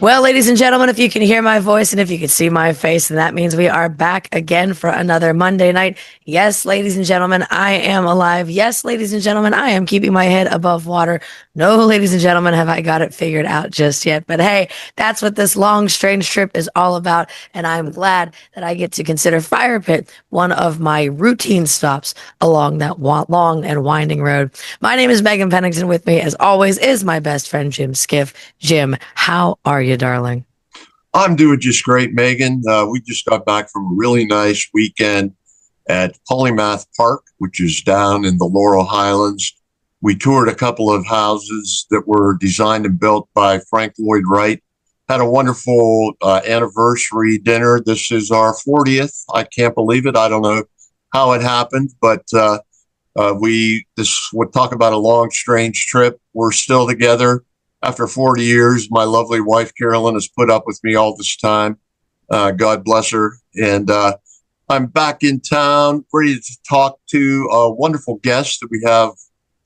Well, ladies and gentlemen, if you can hear my voice and if you can see my face, then that means we are back again for another Monday night. Yes, ladies and gentlemen, I am alive. Yes, ladies and gentlemen, I am keeping my head above water. No, ladies and gentlemen, have I got it figured out just yet. But hey, that's what this long, strange trip is all about. And I'm glad that I get to consider Firepitt one of my routine stops along that long and winding road. My name is Megan Pennington. With me, as always, is my best friend, Jim Skiff. Jim, how are you, darling? I'm doing just great, Megan. We just got back from a really nice weekend at Polymath Park, which is down in the Laurel Highlands. We toured a couple of houses that were designed and built by Frank Lloyd Wright. Had a wonderful anniversary dinner. This is our 40th. I can't believe it. I don't know how it happened, but we'll talk about a long, strange trip. We're still together. After 40 years, my lovely wife, Carolyn, has put up with me all this time. God bless her. And I'm back in town, ready to talk to a wonderful guest that we have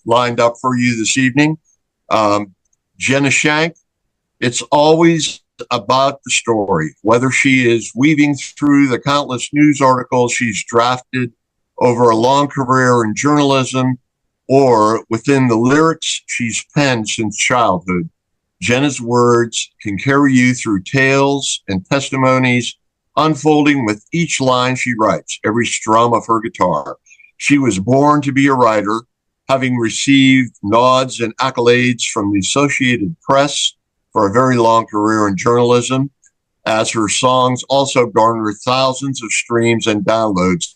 lined up for you this evening. Jenah Shank. It's always about the story, whether she is weaving through the countless news articles she's drafted over a long career in journalism, or within the lyrics she's penned since childhood. Jenah's words can carry you through tales and testimonies, unfolding with each line she writes, every strum of her guitar. She was born to be a writer, having received nods and accolades from the Associated Press for a very long career in journalism, as her songs also garner thousands of streams and downloads.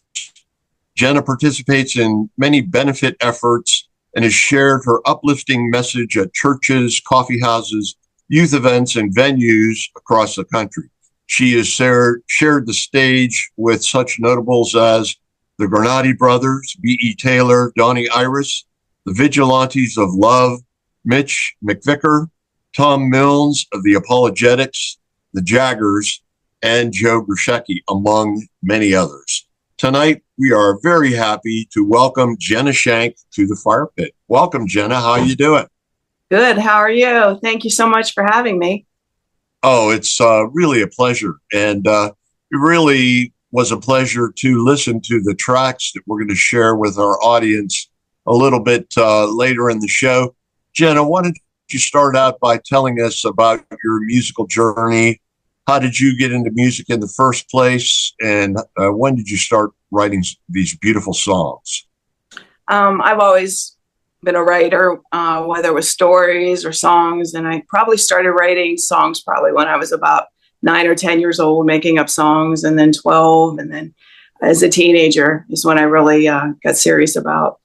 Jenah participates in many benefit efforts and has shared her uplifting message at churches, coffee houses, youth events, and venues across the country. She has shared the stage with such notables as the Granati Brothers, B.E. Taylor, Donnie Iris, the Vigilantes of Love, Mitch McVicker, Tom Milnes of the Apologetics, the Jaggers, and Joe Grusecki, among many others. Tonight, we are very happy to welcome Jenah Shank to the Firepitt. Welcome, Jenah. How are you doing? Good. How are you? Thank you so much for having me. Oh, it's really a pleasure. And it really was a pleasure to listen to the tracks that we're going to share with our audience a little bit later in the show. Jenah, why don't you start out by telling us about your musical journey? How did you get into music in the first place? And when did you start writing these beautiful songs? I've always been a writer, whether it was stories or songs. And I probably started writing songs probably when I was about 9 or 10 years old, making up songs, and then 12. And then as a teenager is when I really got serious about,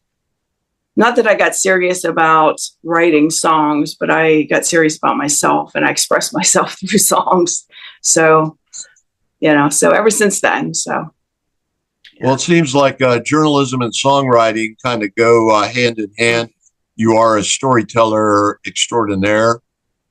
not that I got serious about writing songs, but I got serious about myself and I expressed myself through songs. So, so ever since then, so. Yeah. Well, it seems like journalism and songwriting kind of go hand in hand. You are a storyteller extraordinaire.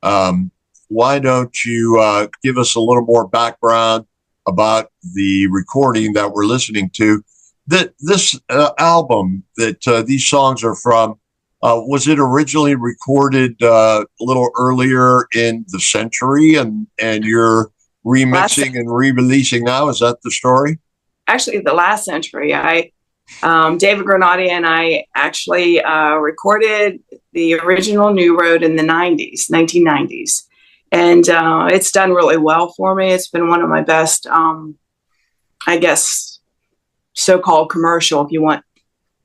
Why don't you give us a little more background about the recording that we're listening to? This album that these songs are from, was it originally recorded a little earlier in the century, and you're remixing and re-releasing now? Is that the story? Actually, the last century. David Granati and I actually recorded the original New Road in the 1990s. And it's done really well for me. It's been one of my best, I guess, so-called commercial, if you want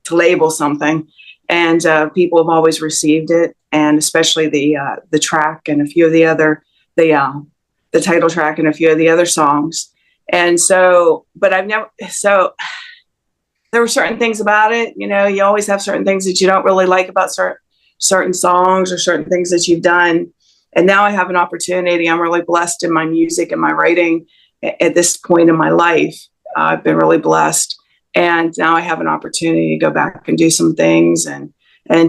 to label something. And people have always received it, and especially the track and a few of the other, the title track and a few of the other songs. And so, but there were certain things about it, you always have certain things that you don't really like about certain songs or certain things that you've done. And now I have an opportunity. I'm really blessed in my music and my writing at this point in my life. I've been really blessed. And now I have an opportunity to go back and do some things and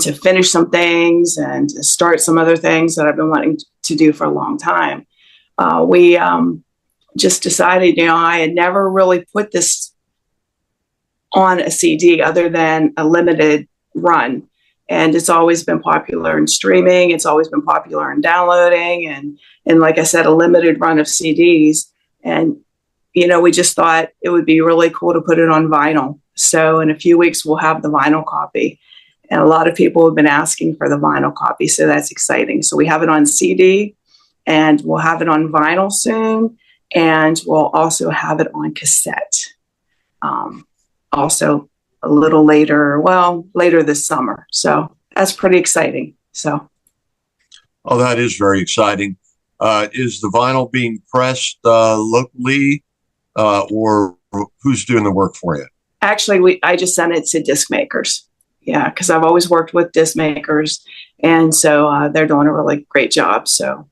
to finish some things and to start some other things that I've been wanting to do for a long time. We just decided, I had never really put this on a CD other than a limited run. and it's always been popular in streaming. It's always been popular in downloading, and like I said, a limited run of CDs. And we just thought it would be really cool to put it on vinyl. So in a few weeks, we'll have the vinyl copy. And a lot of people have been asking for the vinyl copy, so that's exciting. So we have it on CD, and we'll have it on vinyl soon, and we'll also have it on cassette. Also a little later this summer. So that's pretty exciting. So. Oh, that is very exciting. Is the vinyl being pressed locally, or who's doing the work for you? Actually, I just sent it to disc makers. Yeah, because I've always worked with disc makers, and so they're doing a really great job. So,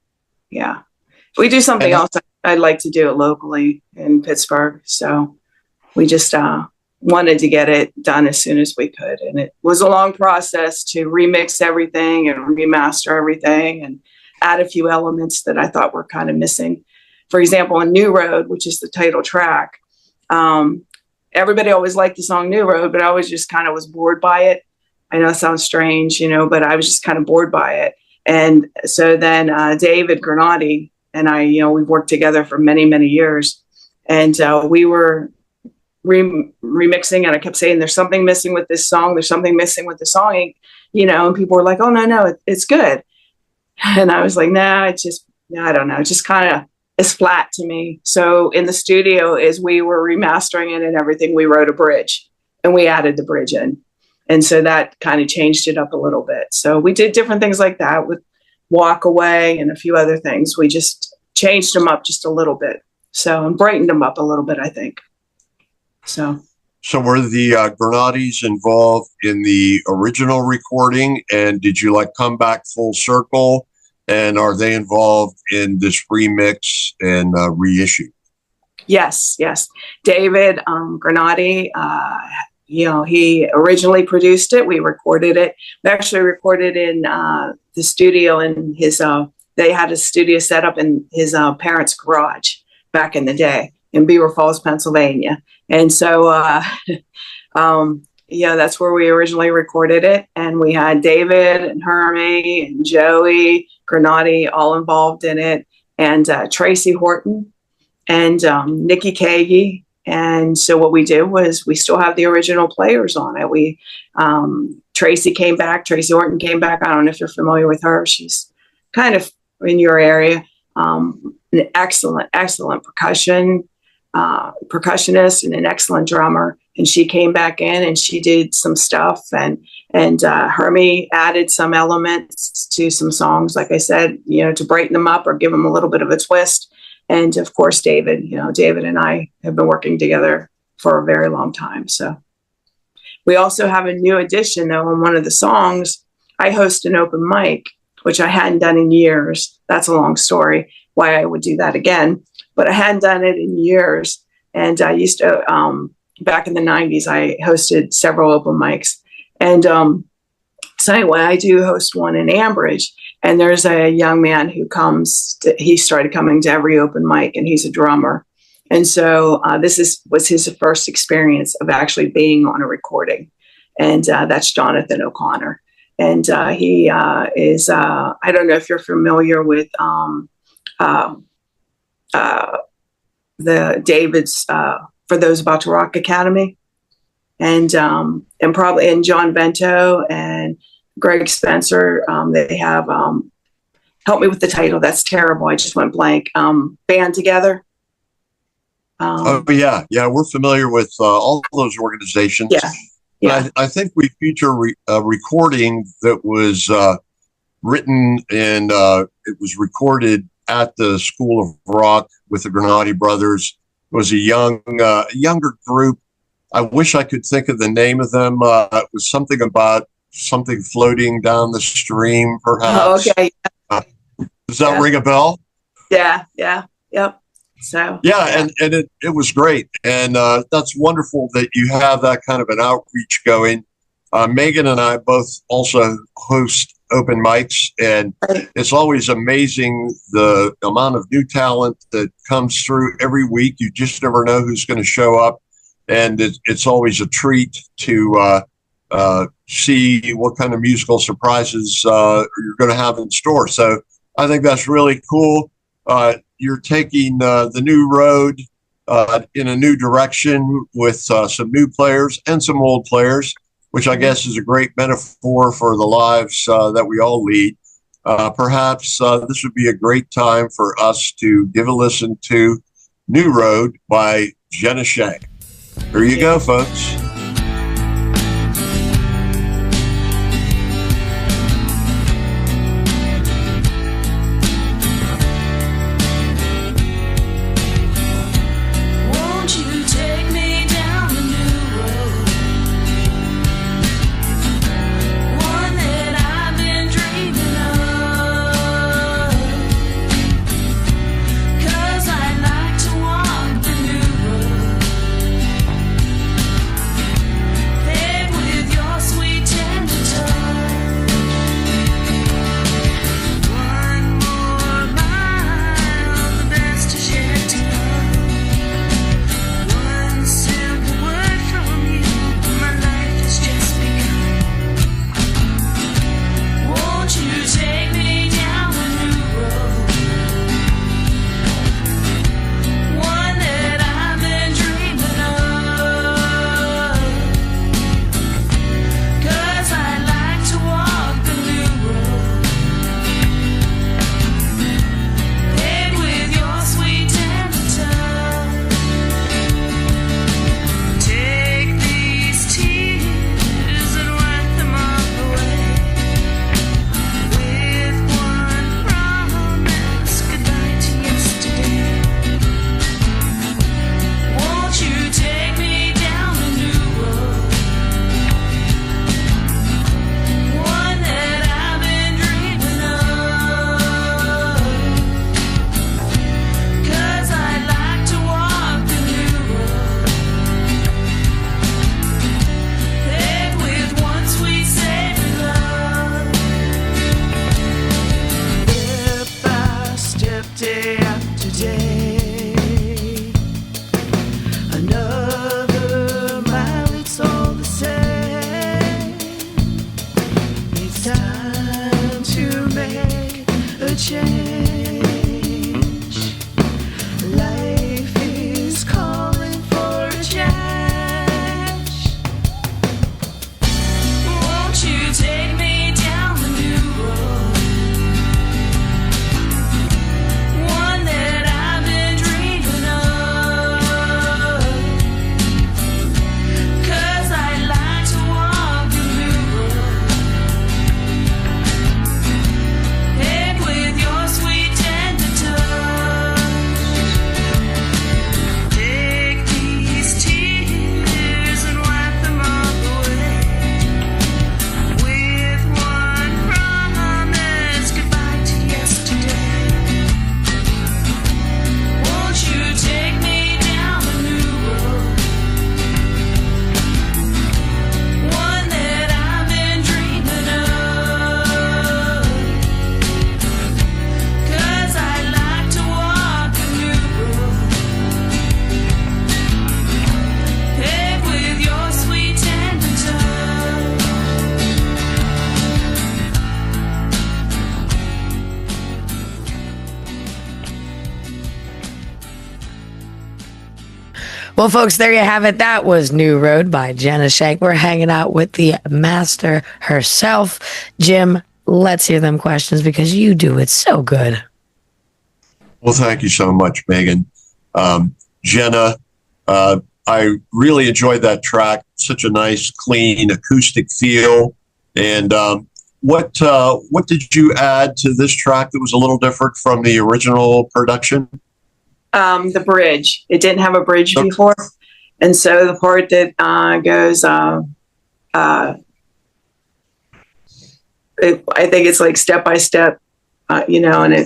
yeah, if we do something else, I'd like to do it locally in Pittsburgh. So we just wanted to get it done as soon as we could, and it was a long process to remix everything and remaster everything and add a few elements that I thought were kind of missing. For example, in New Road, which is the title track, everybody always liked the song New Road, but I always just kind of was bored by it. I know it sounds strange, but I was just kind of bored by it. And so then David Granati and I, we've worked together for many, many years. And we were remixing, and I kept saying, there's something missing with this song. There's something missing with the song, and people were like, oh, no, it's good. And I was like, I don't know. It just kind of is flat to me. So in the studio, as we were remastering it and everything, we wrote a bridge and we added the bridge in. And so that kind of changed it up a little bit. So we did different things like that with Walk Away and a few other things. We just changed them up just a little bit. So, and brightened them up a little bit, I think. So were the Granatis involved in the original recording, and did you come back full circle? And are they involved in this remix and reissue? Yes. David Granati, he originally produced it. We recorded it. We actually recorded in the studio in his, they had a studio set up in his parents' garage back in the day in Beaver Falls, Pennsylvania. And so, that's where we originally recorded it. And we had David and Hermie and Joey Granati all involved in it, and Tracy Horton and Nikki Kagi. And so what we did was we still have the original players on it. Tracy Horton came back. I don't know if you're familiar with her. She's kind of in your area. An excellent percussionist and an excellent drummer. And she came back in and she did some stuff, and Hermie added some elements to some songs, like I said, to brighten them up or give them a little bit of a twist. And of course, David and I have been working together for a very long time. So we also have a new addition, though, on one of the songs. I host an open mic, which I hadn't done in years. That's a long story why I would do that again, but I hadn't done it in years. And I used to, back in the 90s, I hosted several open mics. And so anyway, I do host one in Ambridge, and there's a young man who he started coming to every open mic, and he's a drummer. And so this was his first experience of actually being on a recording. And that's Jonathan O'Connor. And he is, I don't know if you're familiar with the David's For Those About to Rock Academy, and John Vento and Greg Spencer. They have help me with the title. That's terrible. I just went blank. Band Together. We're familiar with all those organizations. Yeah. I think we feature a recording that was written and it was recorded at the School of Rock with the Granati brothers. It was a younger group. I wish I could think of the name of them. It was something about something floating down the stream, perhaps. Oh, okay. Does that ring a bell? Yeah. Yep. So and it was great, and that's wonderful that you have that kind of an outreach going. Megan and I both also host open mics, and it's always amazing the amount of new talent that comes through every week. You just never know who's going to show up, and it's always a treat to see what kind of musical surprises you're going to have in store. So I think that's really cool. You're taking the new road in a new direction with some new players and some old players, which I guess is a great metaphor for the lives that we all lead. Perhaps this would be a great time for us to give a listen to New Road by Jenah Shank. Here you go, folks. Well, folks, there you have it. That was New Road by Jenah Shank. We're hanging out with the master herself. Jim, let's hear them questions because you do it so good. Well, thank you so much, Megan. Jenah, I really enjoyed that track. Such a nice, clean, acoustic feel. And what did you add to this track that was a little different from the original production? The bridge. It didn't have a bridge before. And so the part that goes, I think it's like step by step, and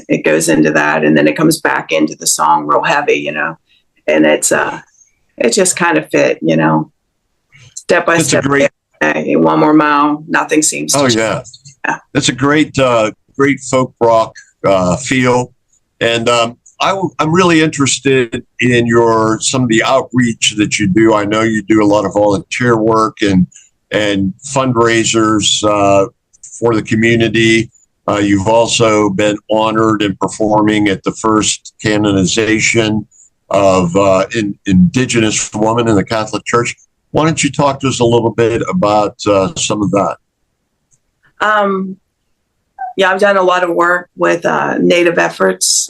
it goes into that. And then it comes back into the song real heavy, and it just kind of fit, step by step. Great, 1 more mile. Nothing seems to change. Yeah. It's a great folk rock feel. And I'm really interested in some of the outreach that you do. I know you do a lot of volunteer work and and fundraisers for the community. You've also been honored in performing at the first canonization of an Indigenous woman in the Catholic Church. Why don't you talk to us a little bit about some of that? Yeah, I've done a lot of work with Native efforts,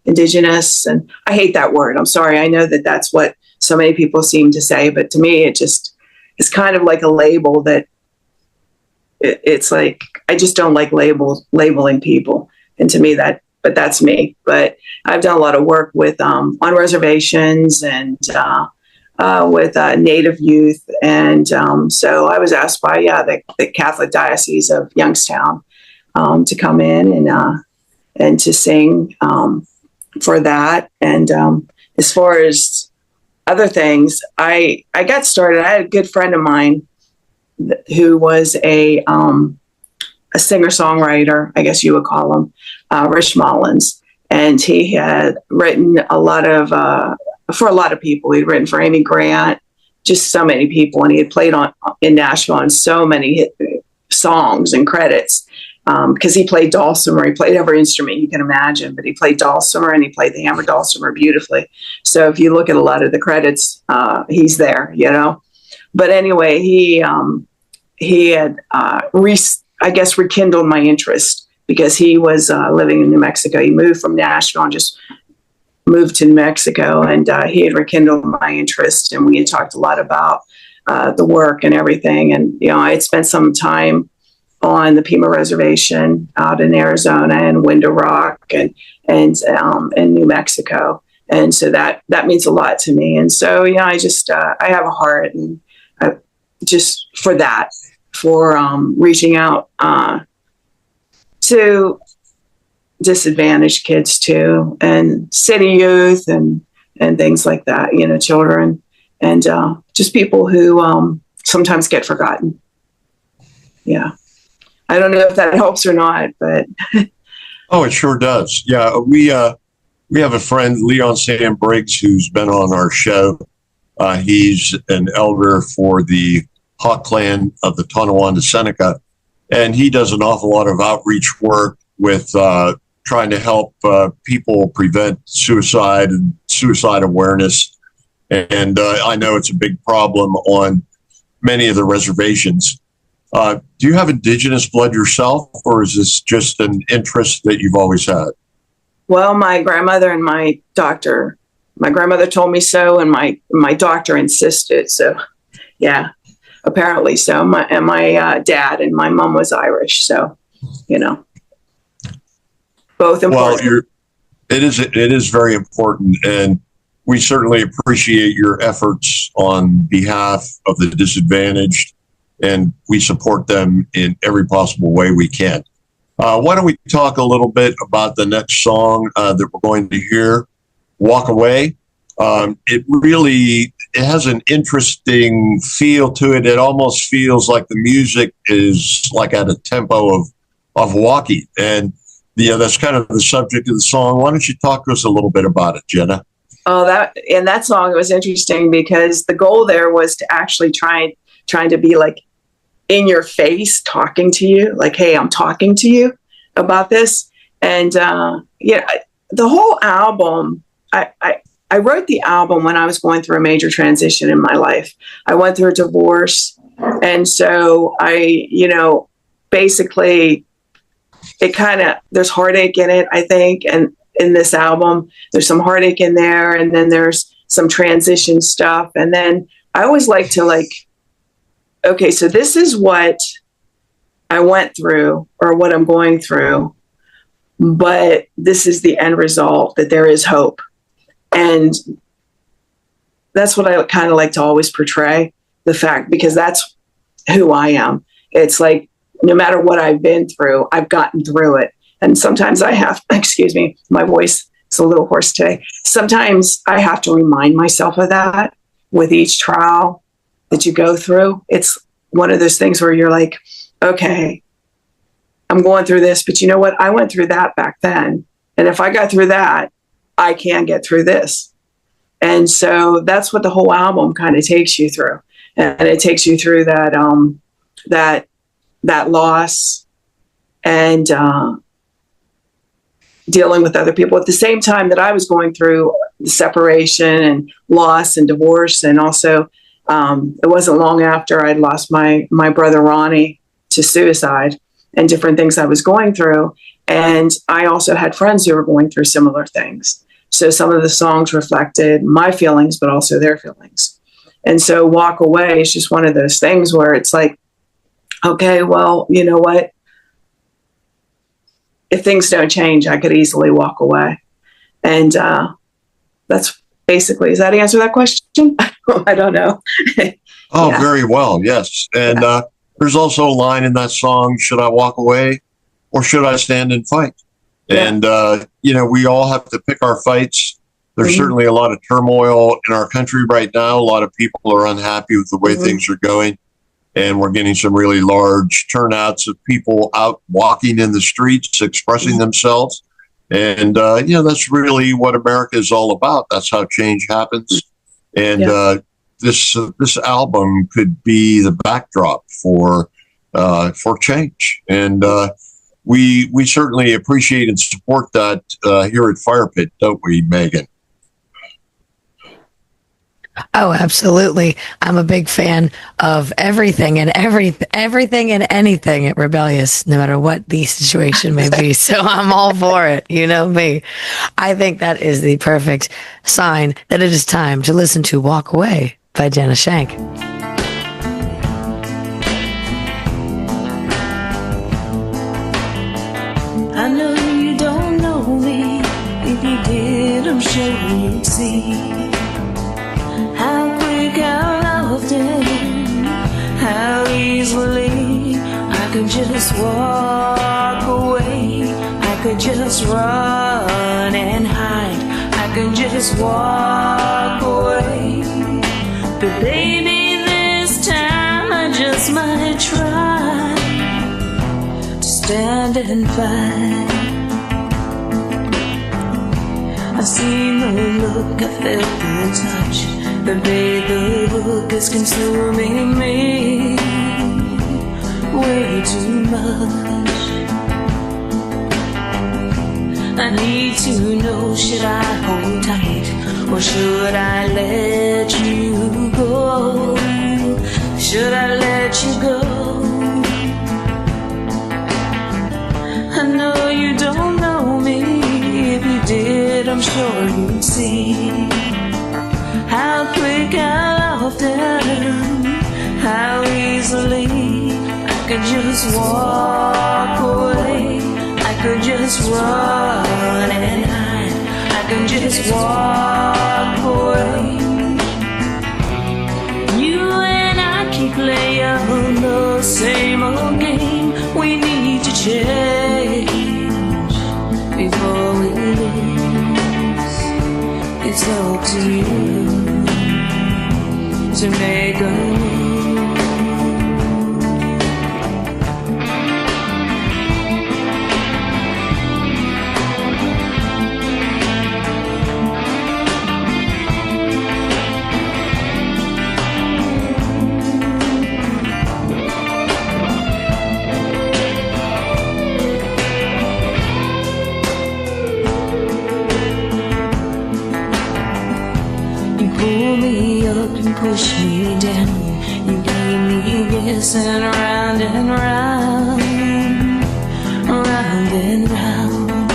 Indigenous, and I hate that word. I'm sorry. I know that that's what so many people seem to say, but to me, it just is kind of like a label that it's like, I just don't like labeling people. And to me but that's me. But I've done a lot of work with on reservations and with Native youth. And so I was asked by the Catholic Diocese of Youngstown to come in and to sing for that. And as far as other things, I got started. I had a good friend of mine who was a singer-songwriter, I guess you would call him, Rich Mullins. And he had written a lot of, for a lot of people. He'd written for Amy Grant, just so many people. And he had played in Nashville on so many hit songs and credits because he played dulcimer. He played every instrument you can imagine, but he played dulcimer and he played the hammered dulcimer beautifully. So if you look at a lot of the credits, he's there, you know. But anyway, he had, I guess, rekindled my interest because he was living in New Mexico. He moved from Nashville and just moved to New Mexico, and he had rekindled my interest, and we had talked a lot about the work and everything. And, you know, I had spent some time on the Pima Reservation out in Arizona and Window Rock and New Mexico. And so that means a lot to me. And so, yeah, I just, I have a heart and just for that, for reaching out to disadvantaged kids too, and city youth and things like that, you know, children and just people who sometimes get forgotten. Yeah. I don't know if that helps or not, but. Oh, it sure does. Yeah. We have a friend, Leon Sam Briggs, who's been on our show. He's an elder for the Hawk Clan of the Tonawanda Seneca, and he does an awful lot of outreach work with trying to help people prevent suicide and suicide awareness. And I know it's a big problem on many of the reservations. Do you have Indigenous blood yourself, or is this just an interest that you've always had? Well, my grandmother and my grandmother told me so, and my doctor insisted. So, yeah, apparently so. My dad and my mom was Irish, so, you know, both important. Well, it is very important, and we certainly appreciate your efforts on behalf of the disadvantaged, and we support them in every possible way we can. Why don't we talk a little bit about the next song that we're going to hear, Walk Away. It has an interesting feel to it. It almost feels like the music is like at a tempo of walking. And that's kind of the subject of the song. Why don't you talk to us a little bit about it, Jenah? Oh, that song, it was interesting because the goal there was to actually trying to be like in your face, talking to you, like, hey, I'm talking to you about this. And the whole album, I wrote the album when I was going through a major transition in my life. I went through a divorce. And so basically there's heartache in it, I think. And in this album, there's some heartache in there. And then there's some transition stuff. And then I always like to okay, so this is what I went through or what I'm going through, but this is the end result, that there is hope. And that's what I kind of like to always portray, the fact, because that's who I am. It's like, no matter what I've been through, I've gotten through it. And sometimes I have, excuse me, my voice is a little hoarse today. Sometimes I have to remind myself of that with each trial that you go through. It's one of those things where you're like, okay, I'm going through this, but you know what? I went through that back then. And if I got through that, I can get through this. And so that's what the whole album kind of takes you through. And it takes you through that that loss and dealing with other people at the same time that I was going through the separation and loss and divorce. And also, it wasn't long after I'd lost my brother Ronnie to suicide and different things I was going through. And I also had friends who were going through similar things. So some of the songs reflected my feelings, but also their feelings. And so Walk Away is just one of those things where it's like, okay, well, you know what? If things don't change, I could easily walk away. And that's basically, does that answer that question? I don't know. Oh, Yeah. very well. Yes. And there's also a line in that song, should I walk away or should I stand and fight? Yeah. And, we all have to pick our fights. There's Mhm. certainly a lot of turmoil in our country right now. A lot of people are unhappy with the way Mhm. things are going. And we're getting some really large turnouts of people out walking in the streets, expressing themselves. And, that's really what America is all about. That's how change happens. And this album could be the backdrop for change. And we certainly appreciate and support that here at Firepitt, don't we, Megan? Oh, absolutely. I'm a big fan of everything and everything and anything at Rebellious, no matter what the situation may be. So I'm all for it. You know me. I think that is the perfect sign that it is time to listen to Walk Away by Jenah Shank. I know you don't know me. If you did, I'm sure you'd see how quick, how often, how easily I could just walk away. I could just run and hide. I could just walk away. But baby, this time I just might try to stand and fight. I've seen the look, I felt the touch. But babe, the book is consuming me way too much. I need to know, should I hold tight or should I let you go? Should I let you go? I know you don't know me. If you did, I'm sure you'd see how quick, how often, how easily I could just walk away. I could just run and hide. I could just walk away. You and I keep playing the same old game. We need to change before we lose. It's up to you to make a move. You pull me up and push me down. You keep me guessing round and round, round and round.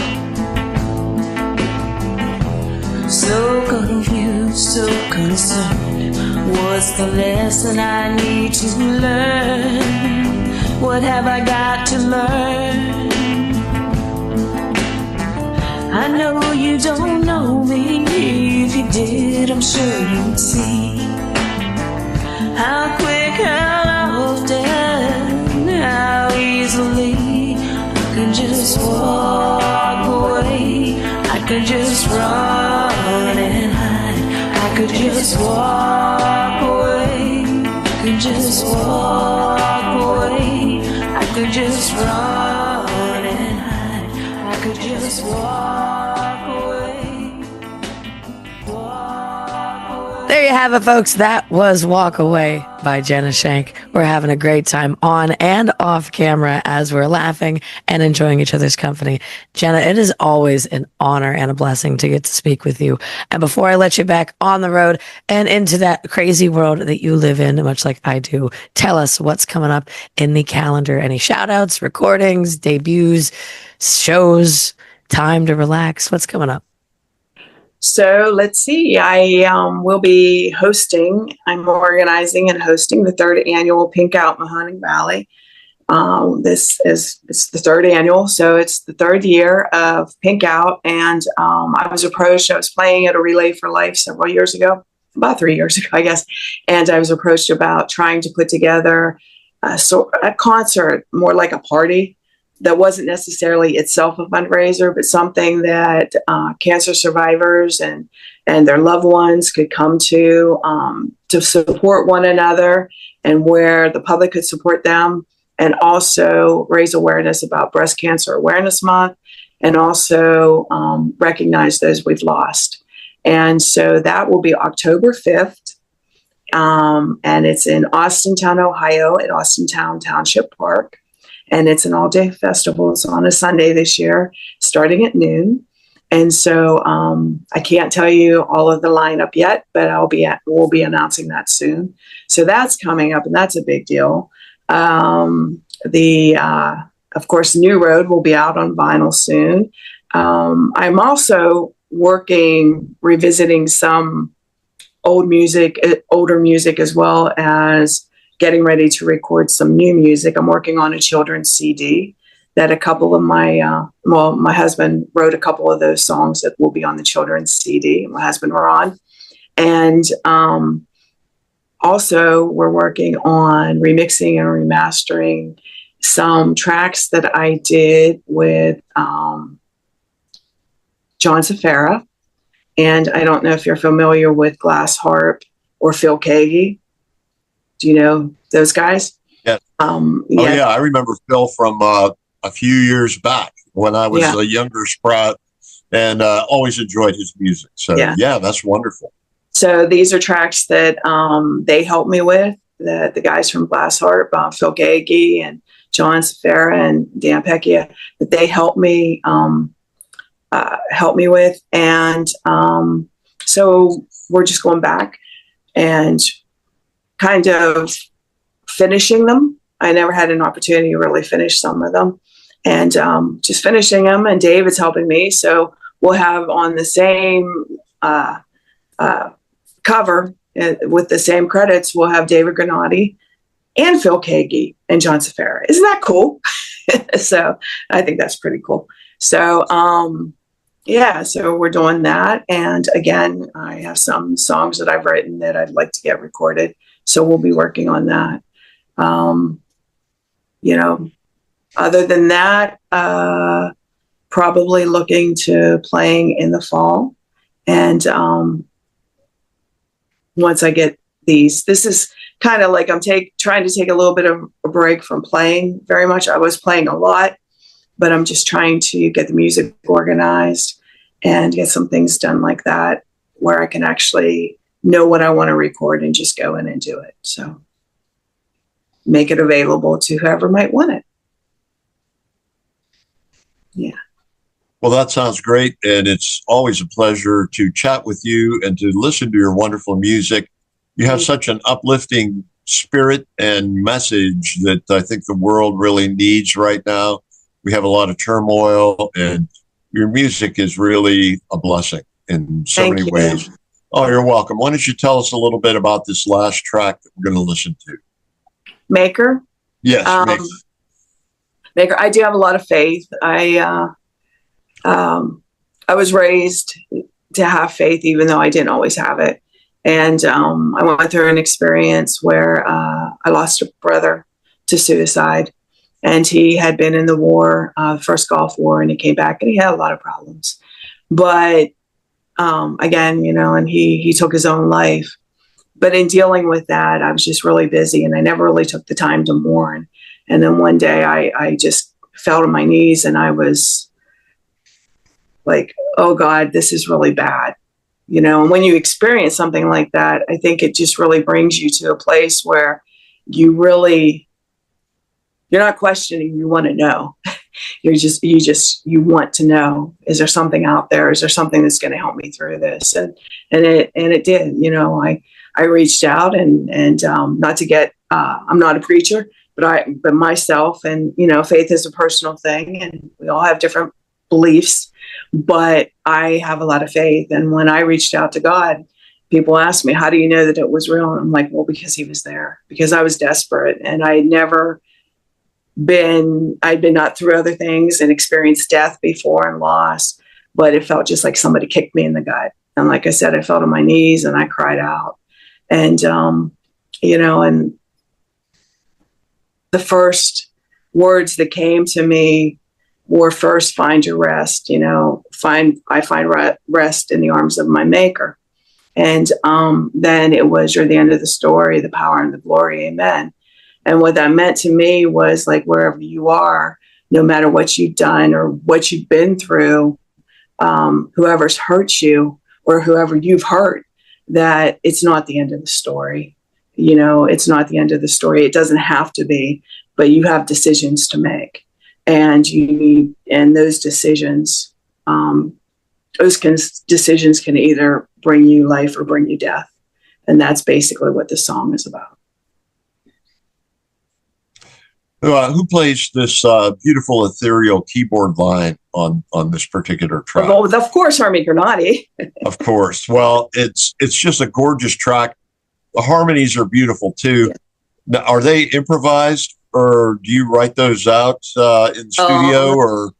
So confused, so concerned. What's the lesson I need to learn? What have I got to learn? I know you don't know me. If you did, I'm sure you'd see how quick, how often, how easily I can just walk away. I could just run and hide. I could just walk away. I could just walk away. I could just run and hide. I could just walk away. Walk away. There you have it, folks. That was Walk Away by Jenah Shank. We're having a great time on and off camera as we're laughing and enjoying each other's company. Jenah, it is always an honor and a blessing to get to speak with you. And before I let you back on the road and into that crazy world that you live in, much like I do, tell us what's coming up in the calendar. Any shout outs, recordings, debuts, shows, time to relax? What's coming up? So let's see. I will be I'm organizing and hosting the third annual Pink Out Mahoning Valley. It's the third annual, so it's the third year of Pink Out. And I was approached. I was playing at a Relay for Life several years ago, about 3 years ago, I guess. And I was approached about trying to put together a concert, more like a party that wasn't necessarily itself a fundraiser, but something that cancer survivors and their loved ones could come to support one another, and where the public could support them, and also raise awareness about Breast Cancer Awareness Month, and also recognize those we've lost. And so that will be October 5th. And it's in Austintown, Ohio, at Austintown Township Park. And it's an all-day festival. It's on a Sunday this year, starting at noon. And so I can't tell you all of the lineup yet, but we'll be announcing that soon. So that's coming up, and that's a big deal. Of course, New Road will be out on vinyl soon. I'm also revisiting some older music, as well as getting ready to record some new music. I'm working on a children's CD that a couple of my husband wrote a couple of those songs that will be on the children's CD. My husband Ron. And also we're working on remixing and remastering some tracks that I did with John Safara. And I don't know if you're familiar with Glass Harp or Phil Kagi. Do you know those guys? Yeah. Oh, yeah. I remember Phil from a few years back when I was a younger sprout, and always enjoyed his music. So, yeah, that's wonderful. So these are tracks that they helped me with, the guys from Glass Harp, Phil Gagey and John Safara and Dan Pecchia, that they helped me with. And so we're just going back and kind of finishing them. I never had an opportunity to really finish some of them, and just finishing them. And David's helping me, so we'll have on the same cover with the same credits. We'll have David Granati and Phil Kagi and John Safara. Isn't that cool? So I think that's pretty cool. So so we're doing that. And again, I have some songs that I've written that I'd like to get recorded. So we'll be working on that. Other than that, probably looking to playing in the fall. And once I get this is kind of like I'm trying to take a little bit of a break from playing very much. I was playing a lot, but I'm just trying to get the music organized and get some things done like that, where I can actually know what I want to record and just go in and do it. So make it available to whoever might want it. Yeah. Well, that sounds great. And it's always a pleasure to chat with you and to listen to your wonderful music. You have such an uplifting spirit and message that I think the world really needs right now. We have a lot of turmoil, and your music is really a blessing in so many ways. Oh, you're welcome. Why don't you tell us a little bit about this last track that we're going to listen to? Maker? Yes, Maker. Maker. I do have a lot of faith. I was raised to have faith, even though I didn't always have it. And I went through an experience where I lost a brother to suicide. And he had been in the war, first Gulf War, and he came back and he had a lot of problems. But again, and he took his own life. But in dealing with that, I was just really busy, and I never really took the time to mourn. And then one day I just fell to my knees, and I was like, oh God, this is really bad. And when you experience something like that, I think it just really brings you to a place where you're not questioning, you want to know. You want to know, is there something out there? Is there something that's going to help me through this? And it did. I reached out and not to get, I'm not a preacher, but myself, and, faith is a personal thing, and we all have different beliefs, but I have a lot of faith. And when I reached out to God, people ask me, how do you know that it was real? And I'm like, well, because he was there, because I was desperate, and I'd been not through other things and experienced death before and loss, but it felt just like somebody kicked me in the gut. And like I said, I fell to my knees and I cried out. And, and the first words that came to me were, first, find your rest, I find rest in the arms of my maker. And then it was, you're the end of the story, the power and the glory, amen. And what that meant to me was, like, wherever you are, no matter what you've done or what you've been through, whoever's hurt you or whoever you've hurt, that it's not the end of the story. It's not the end of the story. It doesn't have to be, but you have decisions to make. And those decisions, decisions can either bring you life or bring you death. And that's basically what this song is about. Who plays this beautiful ethereal keyboard line on this particular track? Well, of course, Harmony Granati. Of course. Well, it's just a gorgeous track. The harmonies are beautiful too. Yeah. Now, are they improvised, or do you write those out in the studio, or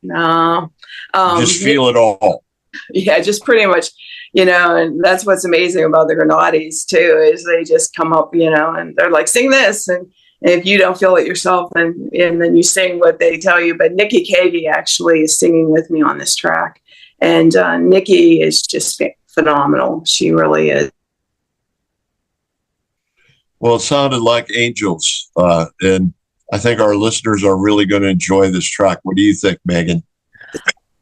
no? Just feel it all. Yeah, just pretty much. And that's what's amazing about the Granatis too, is they just come up, and they're like, sing this, and if you don't feel it yourself, and then you sing what they tell you. But Nikki Kagi actually is singing with me on this track. And Nikki is just phenomenal. She really is. Well, it sounded like angels. And I think our listeners are really going to enjoy this track. What do you think, Megan?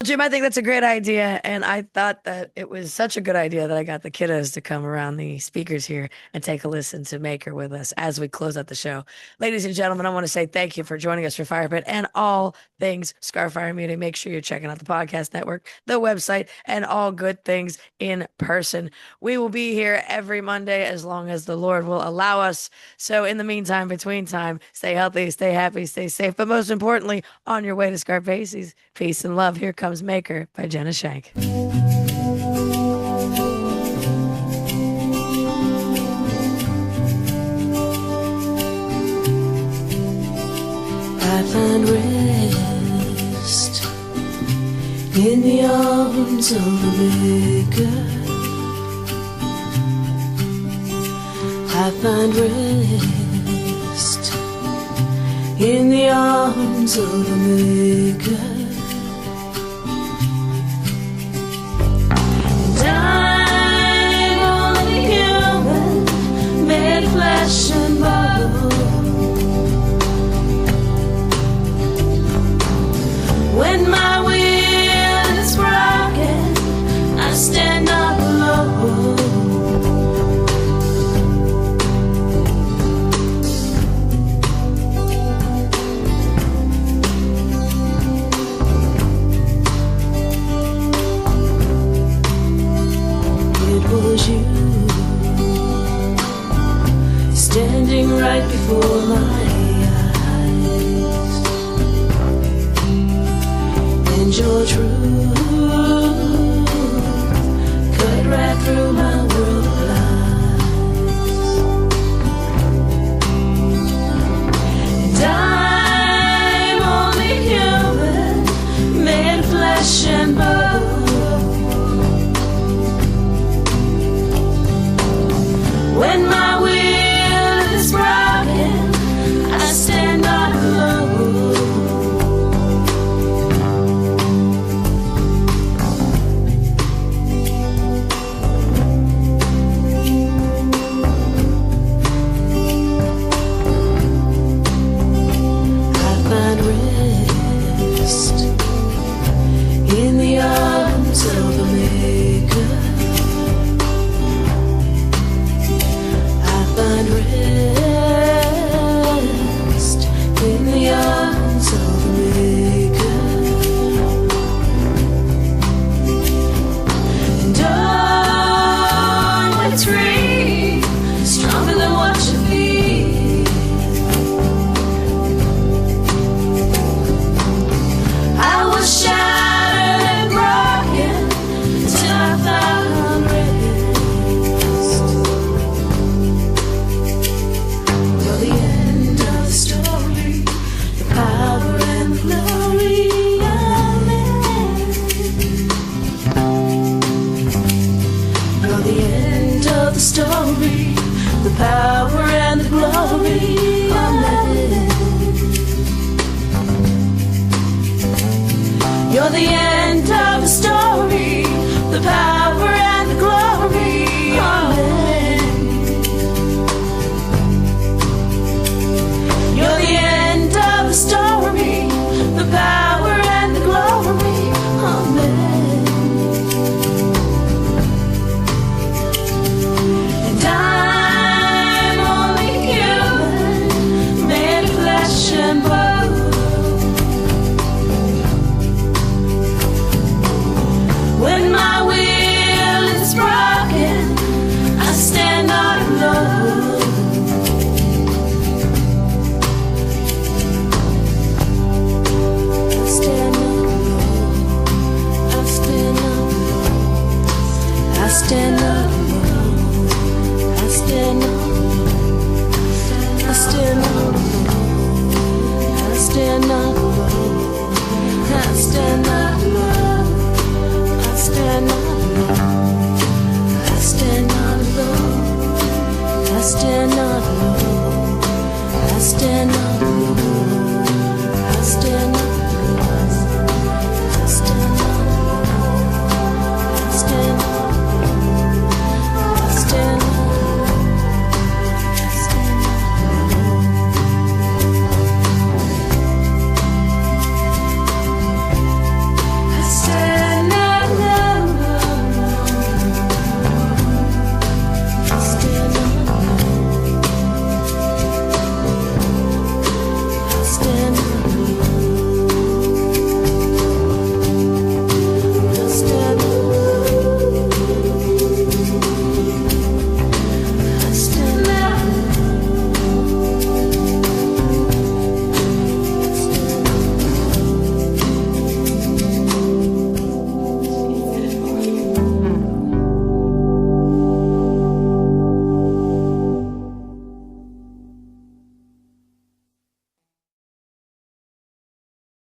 Jim, I think that's a great idea. And I thought that it was such a good idea that I got the kiddos to come around the speakers here and take a listen to Maker with us as we close out the show. Ladies and gentlemen, I want to say thank you for joining us for Firepitt and all things Scarfire Music. Make sure you're checking out the podcast network, the website, and all good things in person. We will be here every Monday as long as the Lord will allow us. So in the meantime, between time, stay healthy, stay happy, stay safe. But most importantly, on your way to Scarface's, peace and love. Here comes Maker by Jenah Shank. I find rest in the arms of the Maker. I find rest in the arms of the Maker. I'm only human, made flesh and bone. When my will is broken, I stand up alone. the story, the power and the glory are living. You're the end of the story, the power and the glory are living. You're the end of the story, the power and the glory are living. And I'm only human, made of flesh and blood. When my will is broken, I stand on alone. I stand on alone. I stand on alone. I stand on